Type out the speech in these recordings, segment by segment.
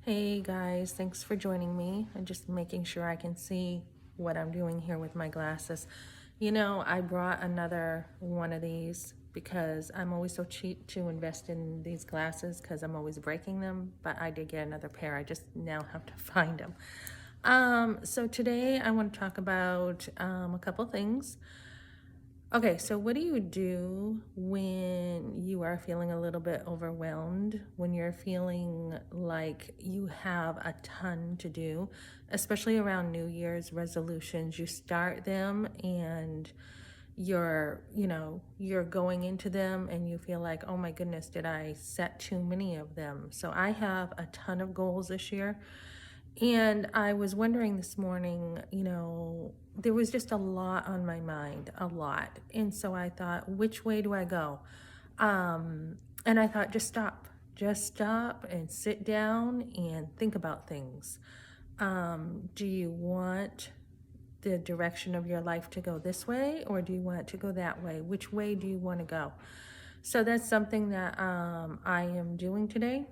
Hey guys, thanks for joining me. I'm just making sure I can see what I'm doing here with my glasses. I brought another one of these because I'm always so cheap to invest in these glasses because I'm always breaking them, but I did get another pair. I just now have to find them. So today I want to talk about a couple things. Okay, so what do you do when you are feeling a little bit overwhelmed, when you're feeling like you have a ton to do, especially around New Year's resolutions? You start them and you're going into them and you feel like, oh my goodness, did I set too many of them? So I have a ton of goals this year. And I was wondering this morning, there was just a lot on my mind, a lot. And so I thought, which way do I go? And I thought, just stop and sit down and think about things. Do you want the direction of your life to go this way, or do you want it to go that way? Which way do you want to go? So that's something that I am doing today.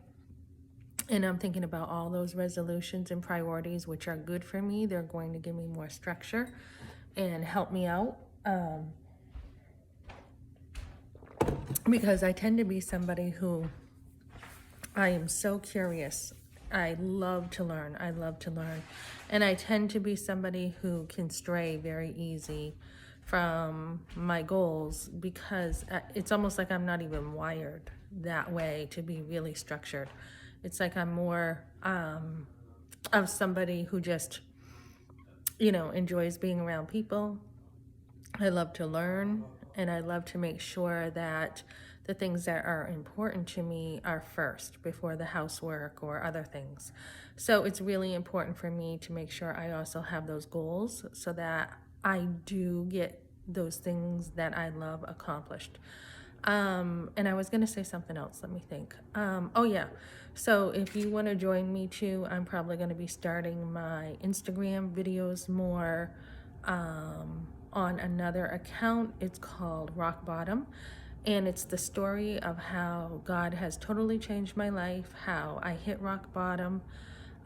And I'm thinking about all those resolutions and priorities, which are good for me. They're going to give me more structure and help me out. Because I tend to be somebody who I am so curious. I love to learn. I love to learn. And I tend to be somebody who can stray very easy from my goals because it's almost like I'm not even wired that way to be really structured. It's like I'm more of somebody who just, enjoys being around people. I love to learn and I love to make sure that the things that are important to me are first before the housework or other things. So it's really important for me to make sure I also have those goals so that I do get those things that I love accomplished. And I was going to say something else. Let me think. Oh, yeah. So if you want to join me too, I'm probably going to be starting my Instagram videos more on another account. It's called Rock Bottom. And it's the story of how God has totally changed my life, how I hit rock bottom.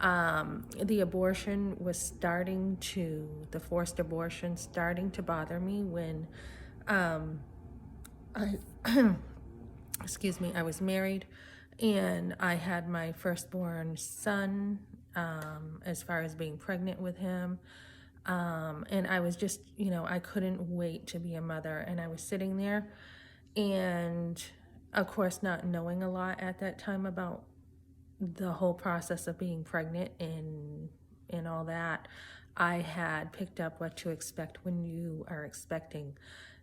The abortion was the forced abortion starting to bother me when I, excuse me, I was married and I had my firstborn son, as far as being pregnant with him. And I was just, I couldn't wait to be a mother. And I was sitting there and, of course, not knowing a lot at that time about the whole process of being pregnant and all that. I had picked up What to Expect When You Are Expecting.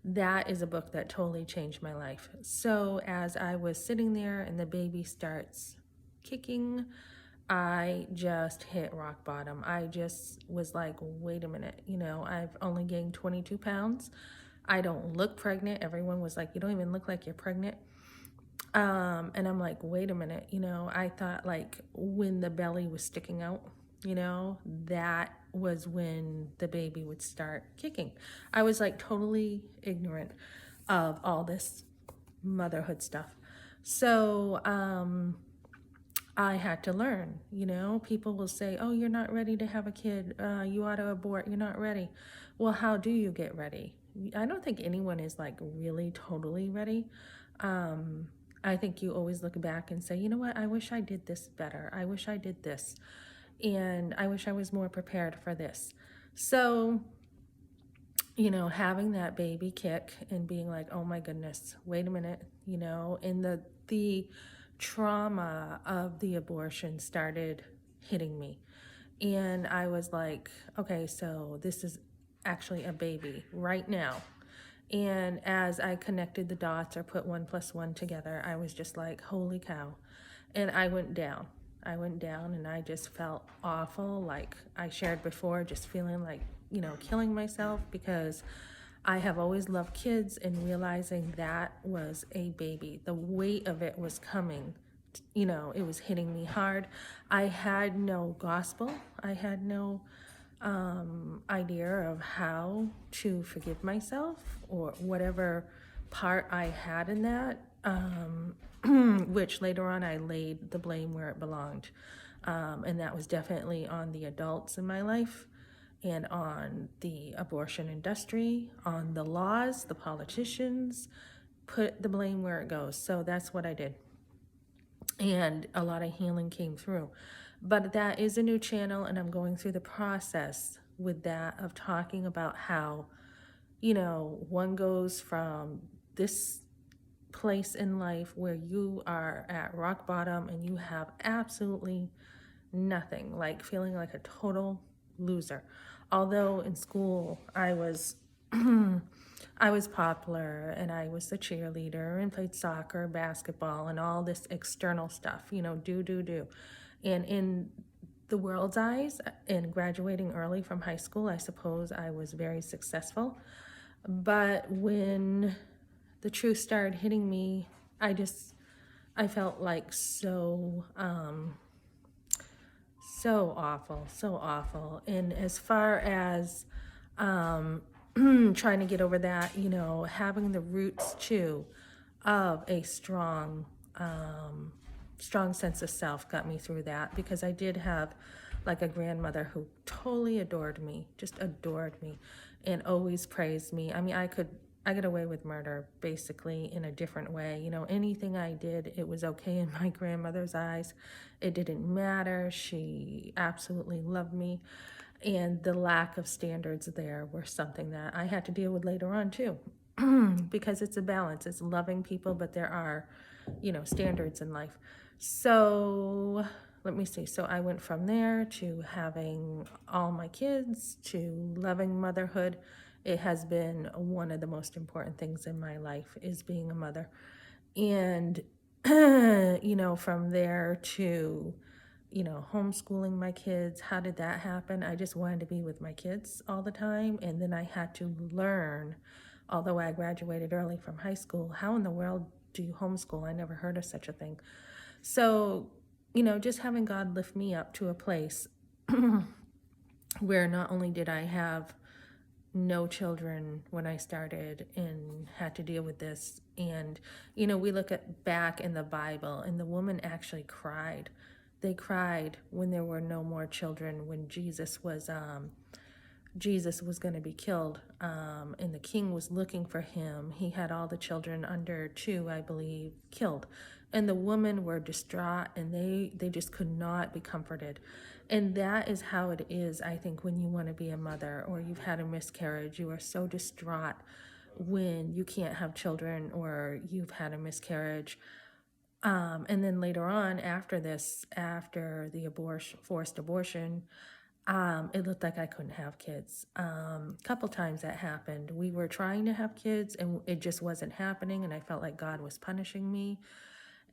That is a book that totally changed my life. So as I was sitting there and the baby starts kicking, I just hit rock bottom. I just was like, wait a minute, I've only gained 22 pounds. I don't look pregnant. Everyone was like, you don't even look like you're pregnant. And I'm like, wait a minute, I thought like when the belly was sticking out, that was when the baby would start kicking. I was like totally ignorant of all this motherhood stuff. So, I had to learn, people will say, oh, you're not ready to have a kid. You ought to abort. You're not ready. Well, how do you get ready? I don't think anyone is like really totally ready. I think you always look back and say, you know what, I wish I did this better. I wish I did this. And I wish I was more prepared for this. So, having that baby kick and being like, oh my goodness, wait a minute, and the trauma of the abortion started hitting me. And I was like, okay, so this is actually a baby right now. And as I connected the dots or put 1+1 together, I was just like, holy cow. And I went down. And I just felt awful. Like I shared before, just feeling like, killing myself because I have always loved kids and realizing that was a baby. The weight of it was coming. It was hitting me hard. I had no gospel. I had no idea of how to forgive myself or whatever part I had in that. which later on I laid the blame where it belonged. And that was definitely on the adults in my life and on the abortion industry, on the laws, the politicians, put the blame where it goes. So that's what I did. And a lot of healing came through. But that is a new channel, and I'm going through the process with that of talking about how, one goes from this place in life where you are at rock bottom and you have absolutely nothing, like feeling like a total loser. Although in school I was I was popular and I was the cheerleader and played soccer, basketball, and all this external stuff, do. And in the world's eyes, in graduating early from high school, I suppose I was very successful. But when the truth started hitting me, I felt like so awful. And as far as trying to get over that, having the roots too of a strong sense of self got me through that, because I did have like a grandmother who totally adored me, just adored me, and always praised me. I mean, I get away with murder basically in a different way. Anything I did, it was okay in my grandmother's eyes. It didn't matter. She absolutely loved me. And the lack of standards there were something that I had to deal with later on too. Because it's a balance. It's loving people, but there are, standards in life. So let me see. So I went from there to having all my kids to loving motherhood. It has been one of the most important things in my life, is being a mother. And, from there to, homeschooling my kids. How did that happen? I just wanted to be with my kids all the time. And then I had to learn, although I graduated early from high school, how in the world do you homeschool? I never heard of such a thing. So, just having God lift me up to a place where not only did I have no children when I started and had to deal with this, and we look back in the Bible, and the woman actually cried. They cried when there were no more children, when Jesus was going to be killed, and the king was looking for him. He had all the children under 2, I believe, killed. And the women were distraught, and they just could not be comforted. And that is how it is, I think, when you want to be a mother or you've had a miscarriage. You are so distraught when you can't have children or you've had a miscarriage. And then later on, after the forced abortion, it looked like I couldn't have kids. Couple times that happened. We were trying to have kids and it just wasn't happening, and I felt like God was punishing me.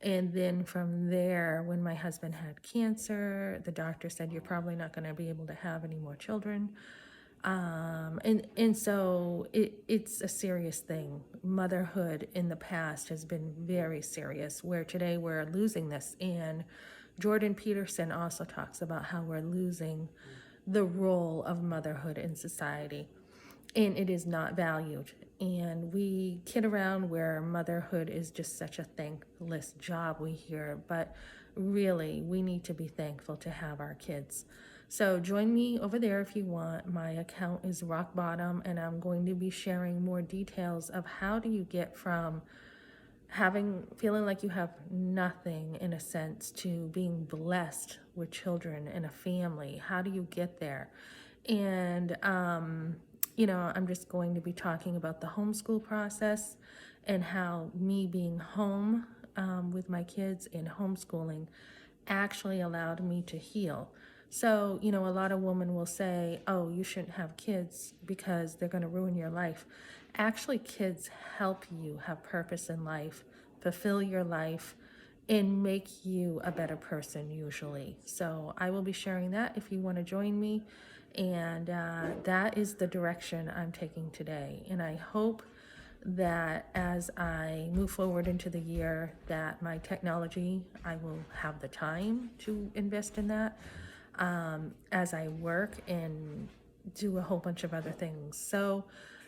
And then from there, when my husband had cancer, the doctor said, you're probably not going to be able to have any more children. And so it's a serious thing. Motherhood in the past has been very serious, where today we're losing this. And Jordan Peterson also talks about how we're losing the role of motherhood in society, and it is not valued. And we kid around where motherhood is just such a thankless job, we hear, but really we need to be thankful to have our kids. So join me over there if you want. My account is Rock Bottom, and I'm going to be sharing more details of how do you get from feeling like you have nothing, in a sense, to being blessed with children and a family. How do you get there? And I'm just going to be talking about the homeschool process and how me being home with my kids and homeschooling actually allowed me to heal. So, a lot of women will say, oh, you shouldn't have kids because they're going to ruin your life. Actually, kids help you have purpose in life, fulfill your life, and make you a better person usually. So I will be sharing that if you want to join me. And that is the direction I'm taking today. And I hope that as I move forward into the year, that my technology, I will have the time to invest in that as I work and do a whole bunch of other things. So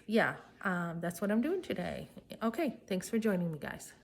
yeah, that's what I'm doing today. Okay, thanks for joining me, guys.